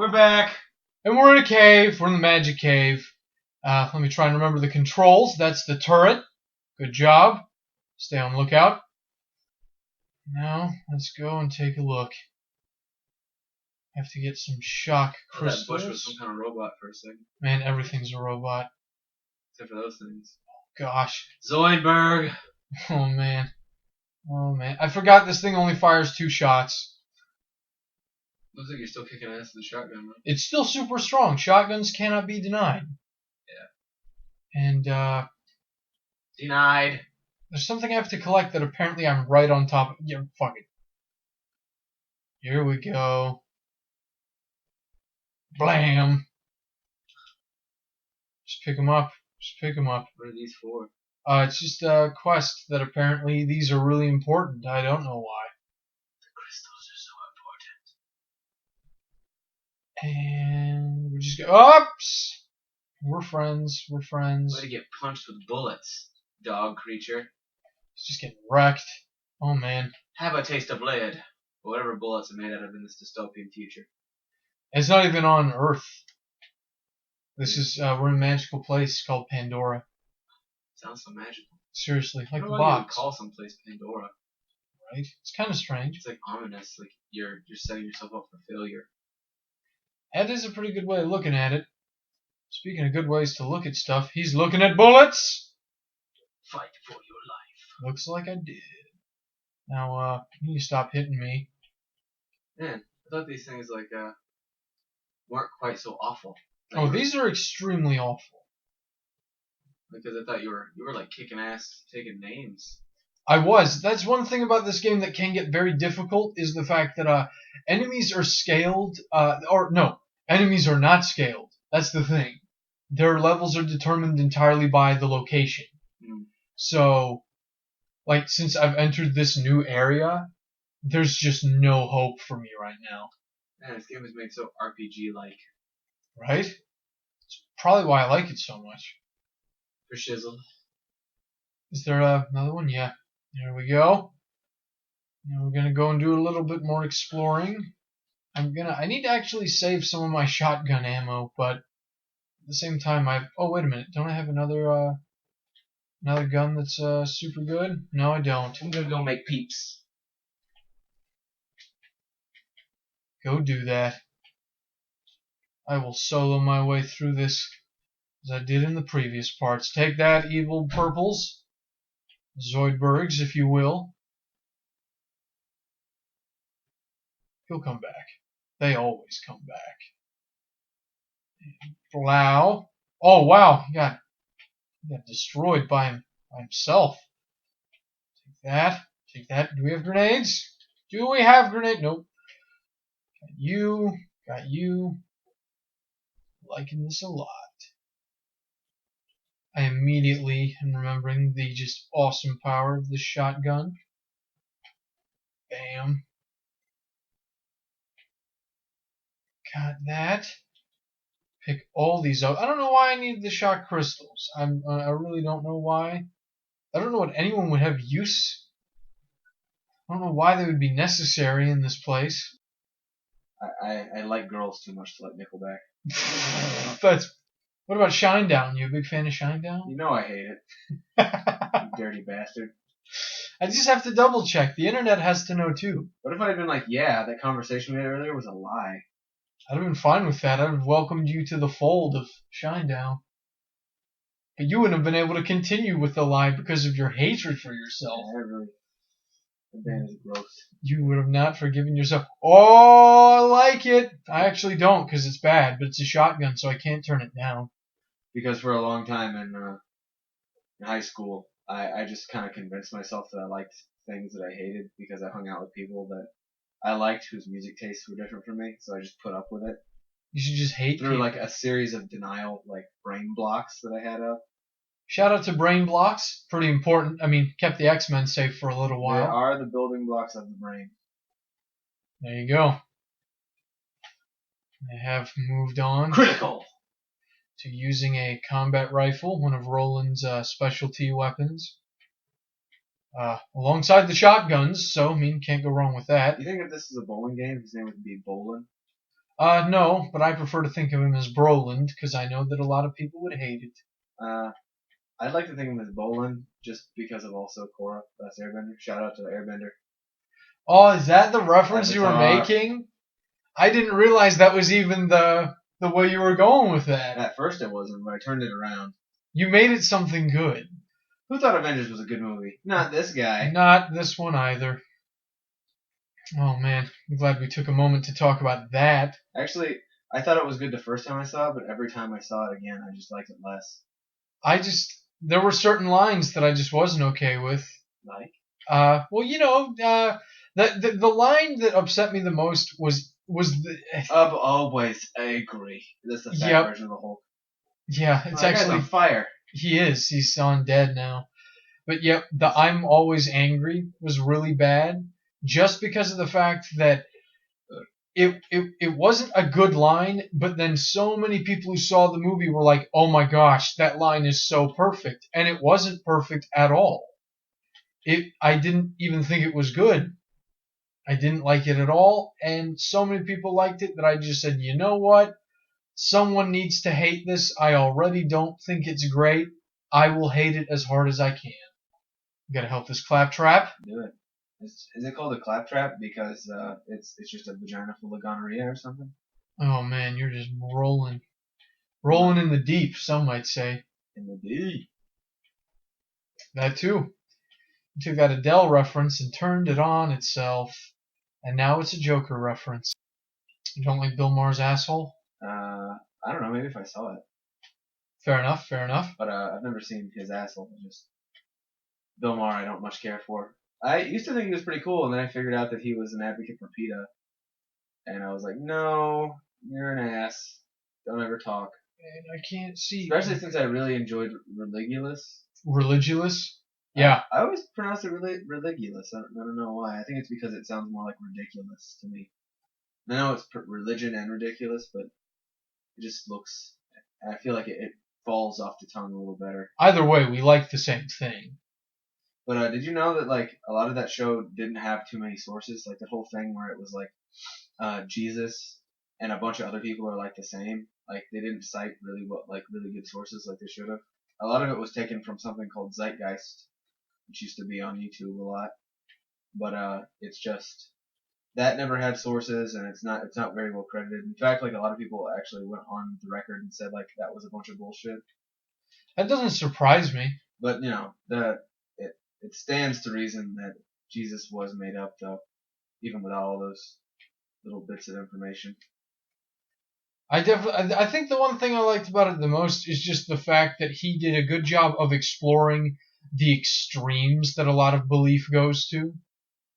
We're back. And we're in a cave. We're in the magic cave. Let me try and remember the controls. That's the turret. Good job. Stay on lookout. Now, let's go and take a look. Have to get some shock crystals. That bush was some kind of robot for a second. Man, everything's a robot. Except for those things. Gosh. Zoidberg. Oh, man. Oh, man. I forgot this thing only fires 2 shots. Looks like you're still kicking ass with the shotgun, right? It's still super strong. Shotguns cannot be denied. Yeah. And, denied. There's something I have to collect that apparently I'm right on top of. Yeah, fuck it. Here we go. Blam. Just pick them up. Just pick them up. What are these for? It's just a quest that apparently these are really important. I don't know why. The crystals are so important. And we just go. Oops! We're friends. We're friends. Way to get punched with bullets, dog creature. He's just getting wrecked. Oh, man. Have a taste of lead. Or whatever bullets are made out of in this dystopian future. It's not even on Earth. This is, we're in a magical place called Pandora. Sounds so magical. Seriously, like the Why box. do you call someplace Pandora? Right? It's kind of strange. It's like ominous, like you're setting yourself up for failure. That is a pretty good way of looking at it. Speaking of good ways to look at stuff, he's looking at bullets! Fight for your life. Looks like I did. Now, you stop hitting me. Man, I thought these things, weren't quite so awful. Oh, these are extremely awful. Because I thought you were like kicking ass, taking names. I was. That's one thing about this game that can get very difficult, is the fact that enemies are scaled, enemies are not scaled. That's the thing. Their levels are determined entirely by the location. Mm. So, like, since I've entered this new area, there's just no hope for me right now. Man, this game is made so RPG-like. Right? It's probably why I like it so much. For shizzle. Is there another one? Yeah. There we go. Now we're gonna go and do a little bit more exploring. I need to actually save some of my shotgun ammo, but at the same time oh, wait a minute. Don't I have another gun that's super good? No, I don't. I'm gonna go make peeps. Go do that. I will solo my way through this as I did in the previous parts. Take that, evil purples. Zoidbergs, if you will. He'll come back. They always come back. Plow. Oh, wow. He got destroyed by himself. Take that. Take that. Do we have grenades? Do we have grenades? Nope. Got you. Got you. Liking this a lot. I immediately am remembering the just awesome power of this shotgun. Bam. Got that. Pick all these up. I don't know why I need the shock crystals. I really don't know why. I don't know what anyone would have use. I don't know why they would be necessary in this place. I like girls too much to like Nickelback. What about Shinedown? You a big fan of Shinedown? You know I hate it. You dirty bastard. I just have to double check. The internet has to know too. What if I had been like, yeah, that conversation we had earlier was a lie? I'd have been fine with that. I'd have welcomed you to the fold of Shinedown. But you wouldn't have been able to continue with the lie because of your hatred for yourself. Yeah, really. The band is gross. You would have not forgiven yourself. Oh, I like it. I actually don't because it's bad, but it's a shotgun, so I can't turn it down. Because for a long time in high school, I just kind of convinced myself that I liked things that I hated because I hung out with people that I liked whose music tastes were different from me, so I just put up with it. You should just hate through people. like a series of denial, like brain blocks that I had up. Shout out to brain blocks. Pretty important. I mean, kept the X-Men safe for a little while. They are the building blocks of the brain. There you go. They have moved on. Critical! To using a combat rifle, one of Roland's specialty weapons. Alongside the shotguns, so, I mean, can't go wrong with that. You think if this is a bowling game, his name would be Bolin? No, but I prefer to think of him as Broland because I know that a lot of people would hate it. Uh, I'd like to think of him as Bolin, just because of also Korra, Last Airbender. Shout out to the Airbender. Oh, is that the reference you were Avatar. making? I didn't realize that was even the way you were going with that. At first it wasn't, but I turned it around. You made it something good. Who thought Avengers was a good movie? Not this guy. Not this one either. Oh man, I'm glad we took a moment to talk about that. Actually, I thought it was good the first time I saw it, but every time I saw it again, I just liked it less. There were certain lines that I just wasn't okay with. Like? Well, the line that upset me the most was the Of always agree. That's the fat yep, version of the Hulk. yeah, it's That guy's actually on fire. he is. He's on dead now. But yep, the I'm always angry was really bad just because of the fact that it wasn't a good line, but then so many people who saw the movie were like, "Oh my gosh, that line is so perfect." And it wasn't perfect at all. I didn't even think it was good. I didn't like it at all, and so many people liked it that I just said, "You know what? Someone needs to hate this. I already don't think it's great. I will hate it as hard as I can." Gotta help this claptrap. Do it. Is it called a claptrap because it's just a vagina full of gonorrhea or something? Oh man, you're just rolling in the deep. Some might say In the D. that too. You took that Adele reference and turned it on itself, and now it's a Joker reference. You don't like Bill Maher's asshole? I don't know. Maybe if I saw it, Fair enough. Fair enough. but I've never seen his asshole. Just Bill Maher, I don't much care for. I used to think he was pretty cool, and then I figured out that he was an advocate for PETA, and I was like, no, you're an ass. Don't ever talk. And I can't see. Especially since I really enjoyed Religulous. Religulous? Yeah. I always pronounce it Religulous. I don't know why. I think it's because it sounds more like ridiculous to me. I know it's religion and ridiculous, but it just looks. I feel like it falls off the tongue a little better. Either way, we like the same thing. But did you know that like a lot of that show didn't have too many sources? Like the whole thing where it was like Jesus and a bunch of other people are like the same. Like they didn't cite really good sources like they should have. A lot of it was taken from something called Zeitgeist, which used to be on YouTube a lot. But it's just that never had sources, and it's not very well credited. In fact, like a lot of people actually went on the record and said like that was a bunch of bullshit. That doesn't surprise me. But it stands to reason that Jesus was made up though, even without all those little bits of information. I think the one thing I liked about it the most is just the fact that he did a good job of exploring the extremes that a lot of belief goes to.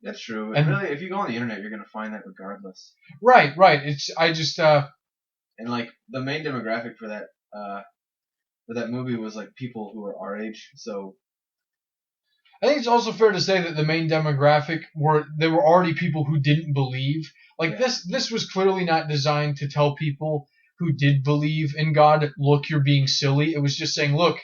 That's true. And really, if you go on the internet, you're gonna find that regardless. right. It's I just And like the main demographic for that movie was like people who are our age. So I think it's also fair to say that the main demographic were already people who didn't believe. Like yeah. this was clearly not designed to tell people who did believe in God, look, you're being silly. It was just saying, look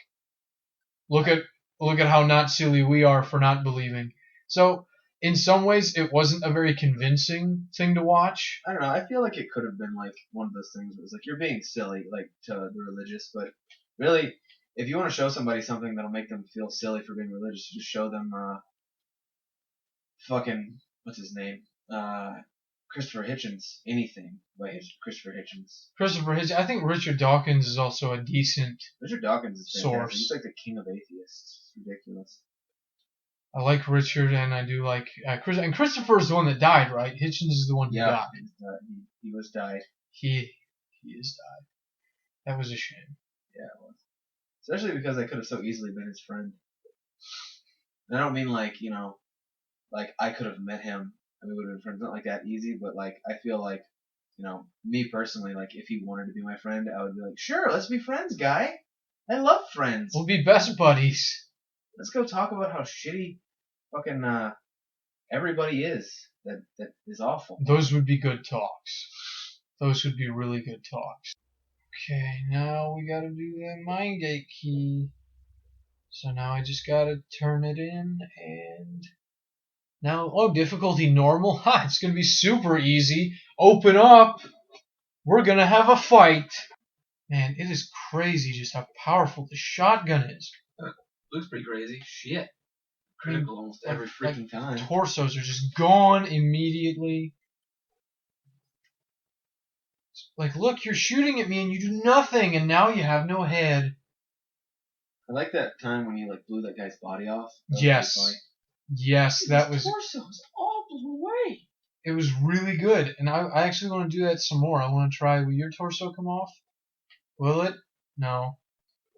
at how not silly we are for not believing. So in some ways, it wasn't a very convincing thing to watch. I don't know. I feel like it could have been like one of those things where it's like you're being silly, like to the religious, but really, if you want to show somebody something that'll make them feel silly for being religious, you just show them fucking what's his name, Christopher Hitchens, anything by Christopher Hitchens. I think Richard Dawkins is also a decent. Richard Dawkins is fantastic. Source. He's like the king of atheists. It's ridiculous. I like Richard, and I do like Chris. And Christopher is the one that died, right? Hitchens is the one who died. He was died. He is died. That was a shame. Yeah, it was. Especially because I could have so easily been his friend. And I don't mean like like I could have met him and we would have been friends. Not like that easy, but like I feel like me personally, like if he wanted to be my friend, I would be like, sure, let's be friends, guy. I love friends. We'll be best buddies. Let's go talk about how shitty fucking everybody is. That is awful. Those would be good talks. Those would be really good talks. Okay, now we gotta do that mind gate key. So now I just gotta turn it in and now difficulty normal. Ha, it's gonna be super easy. Open up. We're gonna have a fight. Man, it is crazy just how powerful the shotgun is. Looks pretty crazy. Shit. I mean, Critical almost every freaking time. Torsos are just gone immediately. Like, look, you're shooting at me and you do nothing, and now you have no head. I like that time when you like blew that guy's body off. Yes. Yes, that was. His torso's all blew away. It was really good, and I actually want to do that some more. I want to try. Will your torso come off? Will it? No.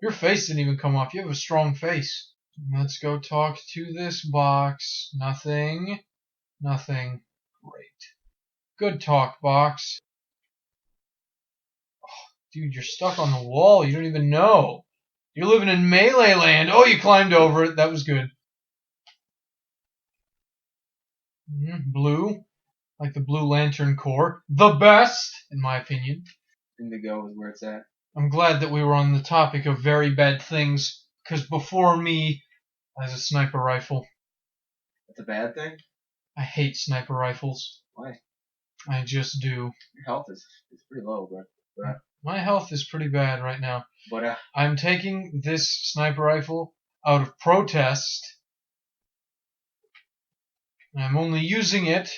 Your face didn't even come off. You have a strong face. Let's go talk to this box. Nothing. Nothing. Great. Good talk, box. Oh, dude, you're stuck on the wall. You don't even know. You're living in melee land. Oh, you climbed over it. That was good. Blue. Like the Blue Lantern Corps. The best, in my opinion. Indigo is where it's at. I'm glad that we were on the topic of very bad things, because before me, has a sniper rifle. That's a bad thing? I hate sniper rifles. Why? I just do. Your health is pretty low, but My health is pretty bad right now. But I'm taking this sniper rifle out of protest. And I'm only using it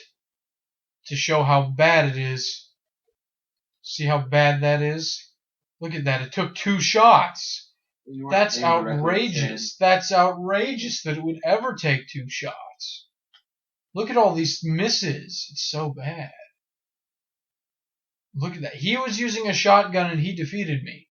to show how bad it is. See how bad that is? Look at that. It took 2 shots. That's outrageous. That's outrageous that it would ever take 2 shots. Look at all these misses. It's so bad. Look at that. He was using a shotgun and he defeated me.